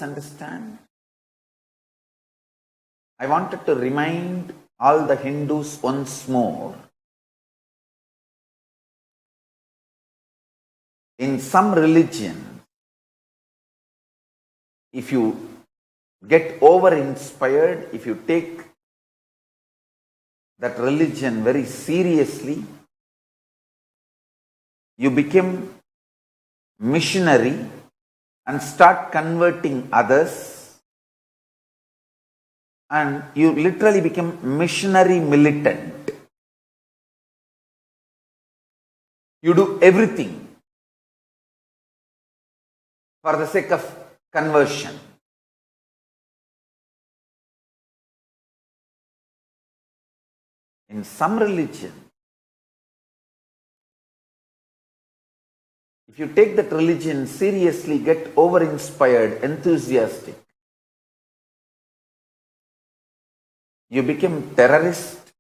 understand? I wanted to remind all the Hindus once more. In some religion, if you get over-inspired, if you take that religion very seriously, you become missionary and start converting others, and you literally become missionary militant. You do everything for the sake of conversion. In some religion, if you take that religion seriously, get over-inspired, enthusiastic, you become terrorist,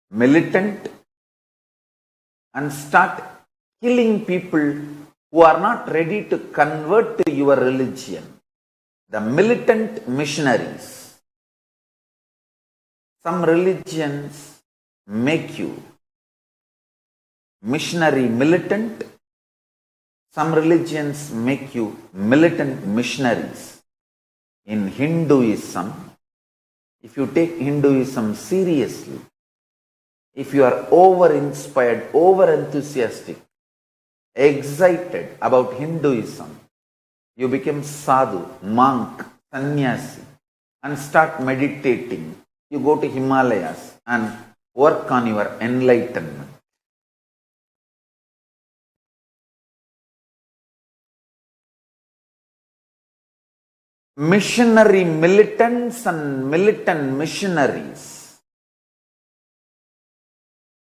militant, and start killing people who are not ready to convert to your religion. The militant missionaries. Some religions make you missionary militant. Some religions make you militant missionaries. In Hinduism, if you take Hinduism seriously, if you are over-inspired, over-enthusiastic, excited about Hinduism, you become sadhu, monk, sannyasi, and start meditating. You go to Himalayas and work on your enlightenment. Missionary militants and militant missionaries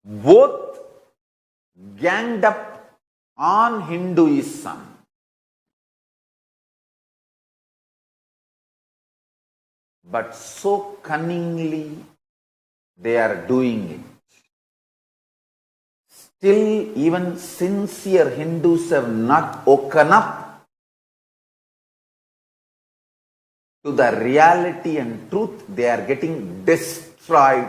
both ganged up on Hinduism. But so cunningly they are doing it. Still, even sincere Hindus have not woken up to the reality and truth. They are getting destroyed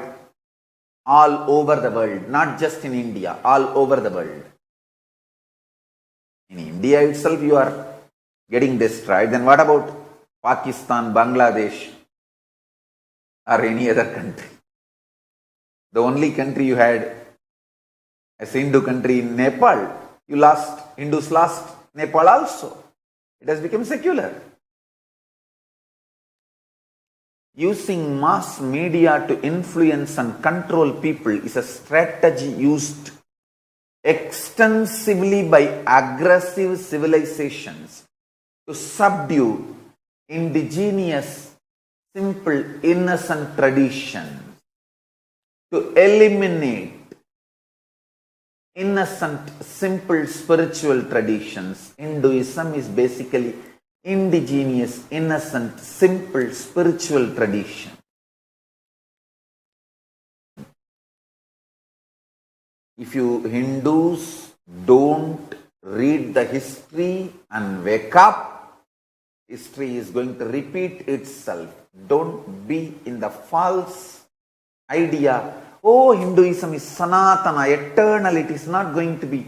all over the world, not just in India, all over the world. In India itself you are getting destroyed. Then what about Pakistan, Bangladesh, or any other country? The only country you had as Hindu country in Nepal, Hindus lost Nepal also. It has become secular. Using mass media to influence and control people is a strategy used extensively by aggressive civilizations to subdue indigenous, simple, innocent traditions, to eliminate innocent, simple spiritual traditions. Hinduism is basically indigenous, innocent, simple spiritual tradition. If you Hindus don't read the history and wake up, history is going to repeat itself. Don't be in the false idea, oh, Hinduism is Sanatana, eternal, it is not going to be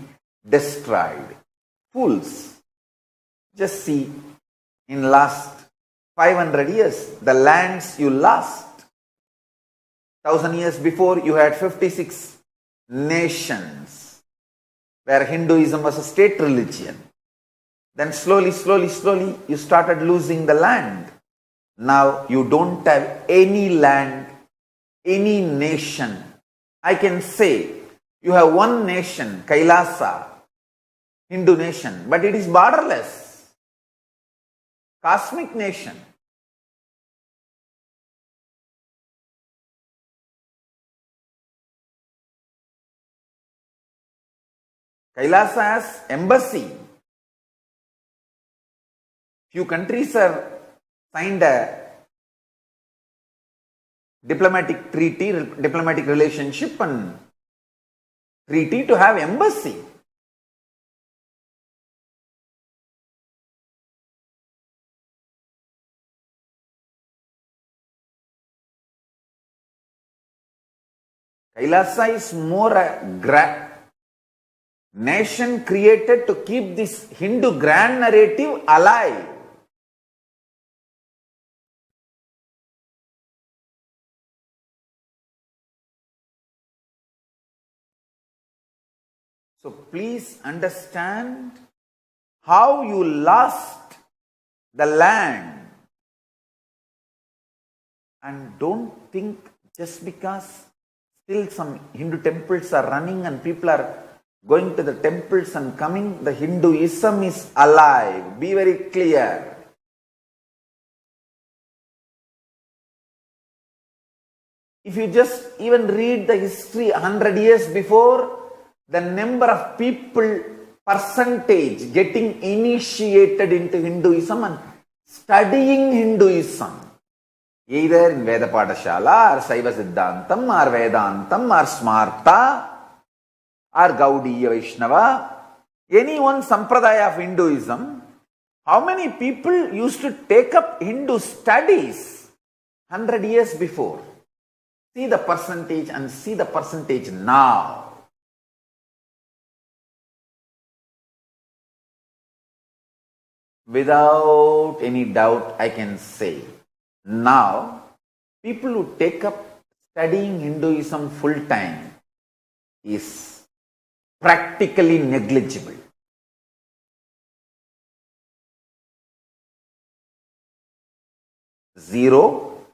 destroyed. Fools. Just see, in last 500 years, the lands you lost. 1000 years before, you had 56 nations where Hinduism was a state religion. Then slowly, you started losing the land. Now you don't have any land, any nation. I can say you have one nation, Kailasa, Hindu nation, but it is borderless. Cosmic nation. Kailasa has embassy. Few countries have signed a diplomatic treaty, diplomatic relationship and treaty to have embassy. Kailasa is more a nation created to keep this Hindu grand narrative alive. So please understand how you lost the land. And don't think just because still some Hindu temples are running and people are going to the temples and coming, the Hinduism is alive. Be very clear. If you just even read the history 100 years before, the number of people, percentage getting initiated into Hinduism and studying Hinduism, either in Veda Padashala or Saiva Siddhantam or Vedantam or Smarta or Gaudiya Vaishnava, any one sampradaya of Hinduism, how many people used to take up Hindu studies 100 years before? See the percentage and see the percentage now. Without any doubt, I can say, now people who take up studying Hinduism full time is practically negligible. Zero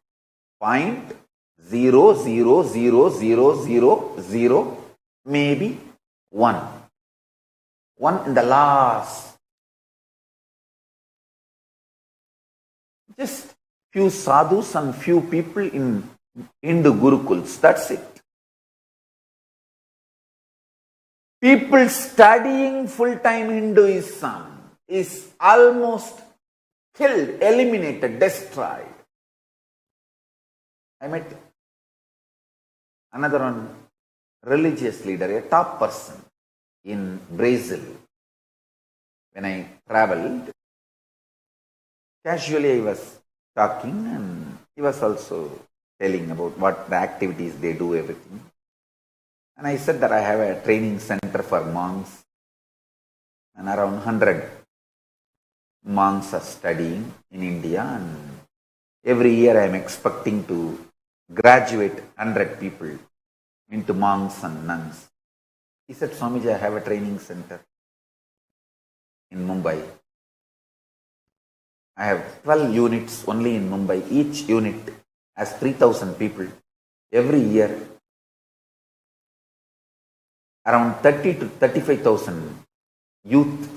point 0.00000, maybe one in the last. Just few sadhus and few people in Hindu Gurukuls. That's it. People studying full-time Hinduism is almost killed, eliminated, destroyed. I met another one, religious leader, a top person in Brazil. When I traveled, casually I was talking and he was also telling about what the activities they do, everything. And I said that I have a training center for monks and around 100 monks are studying in India, and every year I am expecting to graduate 100 people into monks and nuns. He said, Swamiji, I have a training center in Mumbai. I have 12 units only in Mumbai. Each unit has 3,000 people. Every year, around 30 to 35,000 youth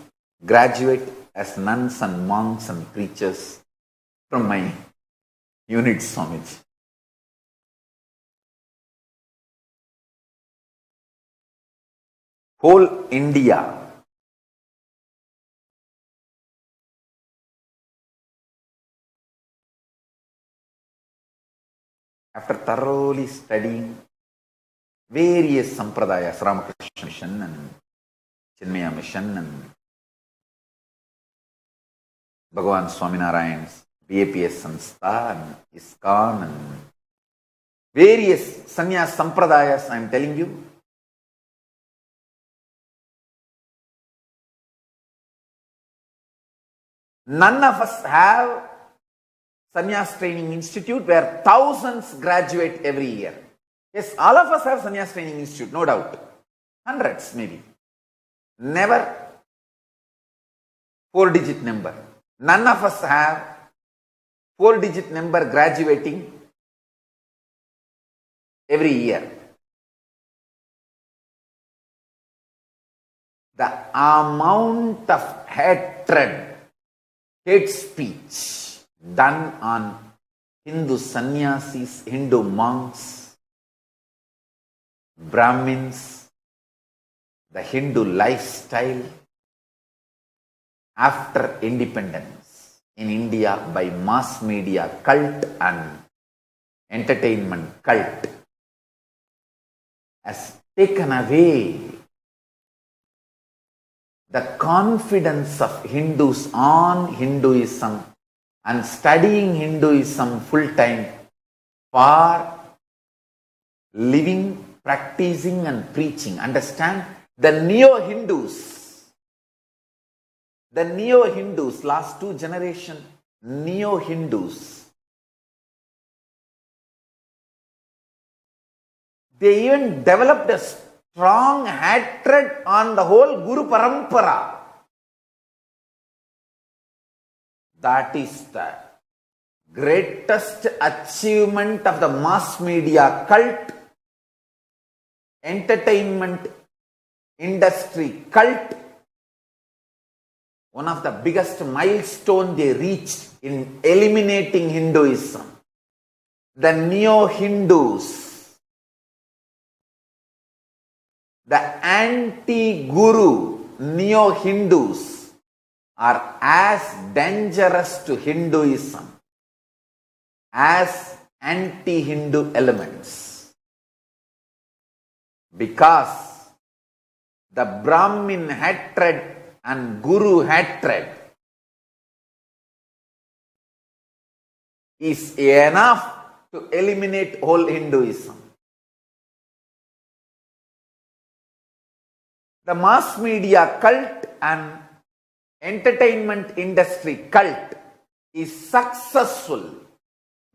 graduate as nuns and monks and preachers from my unit, Swamiji. Whole India, after thoroughly studying various sampradayas, Ramakrishna Mission and Chinmaya Mission and Bhagavan Swaminarayan's BAPS Sanstha and ISKCON and various sannyas sampradayas, I am telling you, none of us have Sannyas Training Institute where thousands graduate every year. Yes, all of us have Sannyas Training Institute, no doubt. Hundreds maybe. Never 4-digit number. None of us have 4-digit number graduating every year. The amount of hatred, hate speech done on Hindu sannyasis, Hindu monks, Brahmins, the Hindu lifestyle after independence in India by mass media cult and entertainment cult has taken away the confidence of Hindus on Hinduism and studying Hinduism full time for living practicing and preaching. Understand? The Neo-Hindus, last 2 generations, Neo-Hindus, they even developed a strong hatred on the whole Guru Parampara. That is the greatest achievement of the mass media cult, entertainment industry cult. One of the biggest milestones they reached in eliminating Hinduism. The Neo-Hindus, the anti-Guru Neo-Hindus are as dangerous to Hinduism as anti-Hindu elements. Because the Brahmin hatred and Guru hatred is enough to eliminate whole Hinduism. The mass media cult and entertainment industry cult is successful,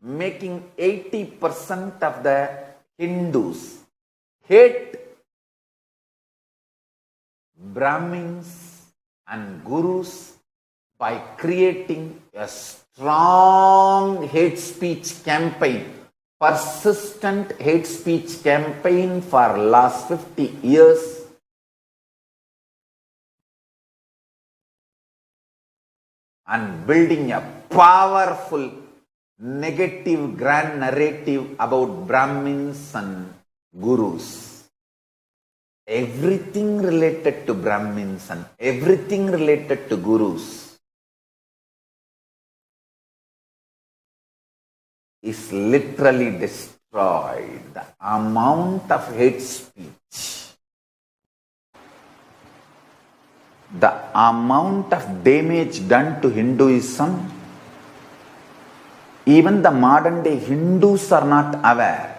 making 80% of the Hindus hate Brahmins and Gurus by creating a strong hate speech campaign, persistent hate speech campaign for last 50 years. And building a powerful negative grand narrative about Brahmins and Gurus. Everything related to Brahmins and everything related to Gurus is literally destroyed. The amount of hate speech, the amount of damage done to Hinduism, even the modern day Hindus are not aware.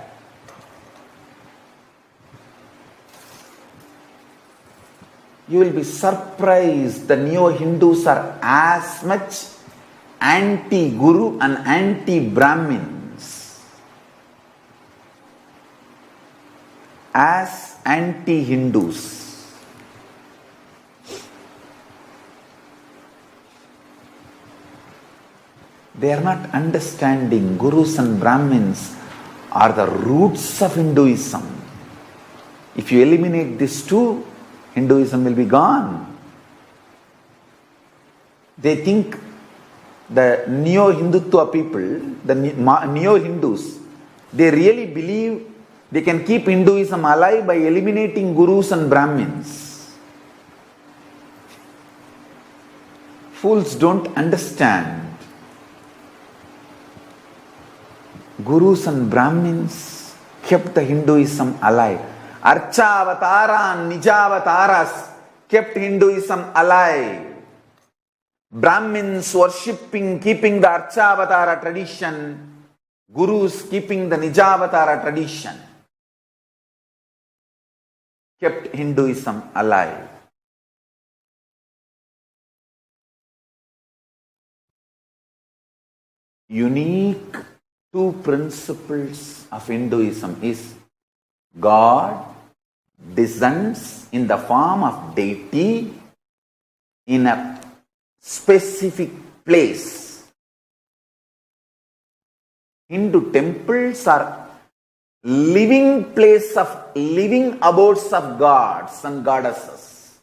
You will be surprised, the Neo-Hindus are as much anti-Guru and anti-Brahmins as anti-Hindus. They are not understanding Gurus and Brahmins are the roots of Hinduism. If you eliminate these two, Hinduism will be gone. They think the Neo-Hindutva people, the Neo-Hindus, they really believe they can keep Hinduism alive by eliminating Gurus and Brahmins. Fools don't understand. Gurus and Brahmins kept the Hinduism alive. Archavatara and Nijavataras kept Hinduism alive. Brahmins worshipping, keeping the Archavatara tradition. Gurus keeping the Nijavatara tradition. Kept Hinduism alive. Unique two principles of Hinduism is God descends in the form of deity in a specific place. Hindu temples are living place of living abodes of gods and goddesses,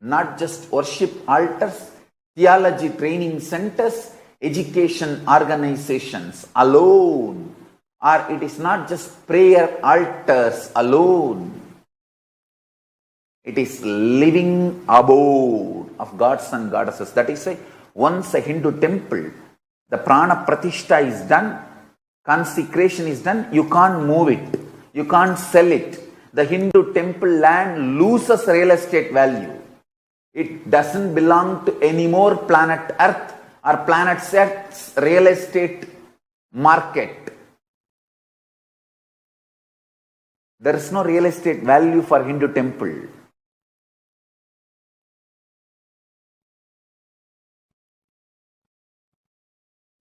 not just worship altars, theology training centers, education organizations alone, or it is not just prayer altars alone. It is living abode of gods and goddesses. That is why once a Hindu temple, the prana pratishtha is done, consecration is done, you can't move it, you can't sell it. The Hindu temple land loses real estate value. It doesn't belong to any more planet Earth or planet Earth's real estate market. There is no real estate value for Hindu temple.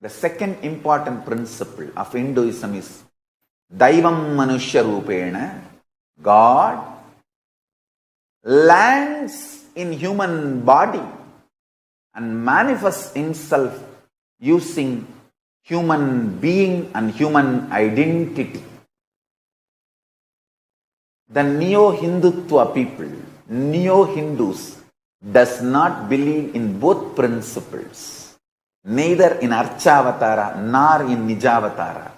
The second important principle of Hinduism is Daivam Manushya Rupena. God lands in human body and manifests himself using human being and human identity. The Neo-Hindutva people, Neo-Hindus, does not believe in both principles, neither in Archavatara nor in Nijavatara.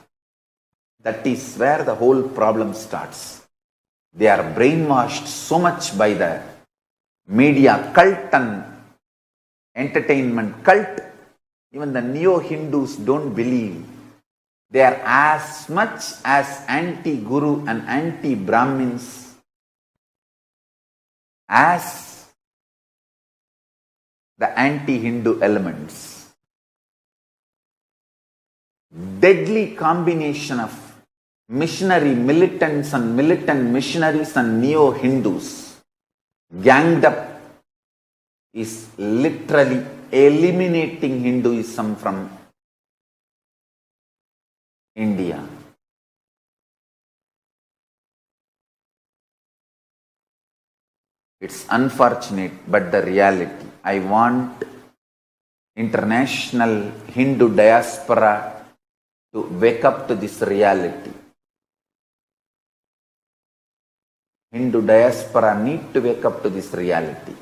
That is where the whole problem starts. They are brainwashed so much by the media cult and entertainment cult. Even the Neo-Hindus don't believe. They are as much as anti-Guru and anti-Brahmins as the anti-Hindu elements. Deadly combination of missionary militants and militant missionaries and Neo-Hindus ganged up is literally eliminating Hinduism from India. It's unfortunate, but the reality. I want international Hindu diaspora to wake up to this reality. Hindu diaspora need to wake up to this reality.